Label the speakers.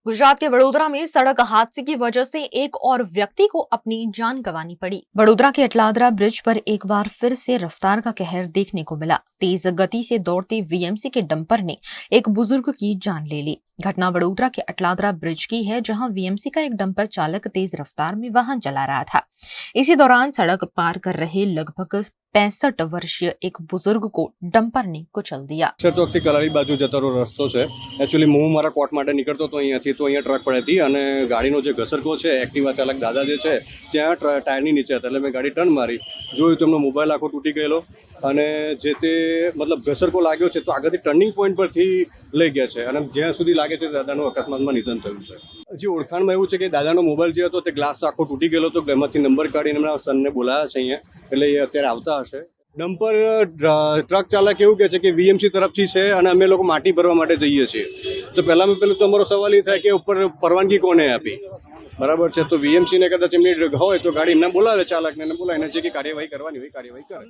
Speaker 1: गुजरात के वडोदरा में सड़क हादसे की वजह से एक और व्यक्ति को अपनी जान गंवानी पड़ी। वडोदरा के अटलादरा ब्रिज पर एक बार फिर से रफ्तार का कहर देखने को मिला। तेज गति से दौड़ते वीएमसी के डंपर ने एक बुजुर्ग की जान ले ली। घटना वडोदरा के अटलादरा ब्रिज की है, जहां वीएमसी का एक डंपर चालक तेज रफ्तार में वाहन चला रहा था। इसी दौरान सड़क पार कर रहे लगभग 65 वर्षीय एक बुजुर्ग को डंपर ने कुचल दिया।
Speaker 2: ચોક થી કલારી બાજુ જતો રસ્તો છે। એકચ્યુઅલી હું મારા કોર્ટ માટે નીકળતો હતો અહીંયાથી, તો અહીંયા ટ્રક પડી હતી અને ગાડીનો જે ઘસરકો છે, એક્ટિવા ચાલક દાદા જે છે ત્યાં ટાયરની નીચે હતા, એટલે મેં ગાડી ટર્ન મારી, જોયું તો એમનો મોબાઈલ આખો તૂટી ગયેલો અને જે તે મતલબ ઘસરકો લાગ્યો છે તો આગળથી ટર્નિંગ પોઈન્ટ પરથી લઈ ગયા છે અને જ્યાં સુધી લાગે છે દાદાનું અકસ્માતમાં નિધન થયું છે। હજી ઓળખાણમાં એવું છે કે દાદાનો મોબાઈલ જે હતો તે ગ્લાસ આખો તૂટી ગયેલો, તો એમાંથી નંબર કાઢીને એમના સનને બોલાવ્યા છે અહીંયા, એટલે એ અત્યારે આવતા હશે। ડમ્પર ટ્રક ચાલક એવું કહે છે કે વીએમસી તરફથી છે અને અમે લોકો માટી ભરવા માટે જઈએ છીએ। તો પહેલાં તો અમારો સવાલ એ થાય કે ઉપર પરવાનગી કોને આપી, બરાબર છે? તો વીએમસીને કદાચ એમની હોય તો ગાડી એમને બોલાવે, ચાલકને બોલાવીને જે કે કાર્યવાહી કરવાની હોય કાર્યવાહી કરે।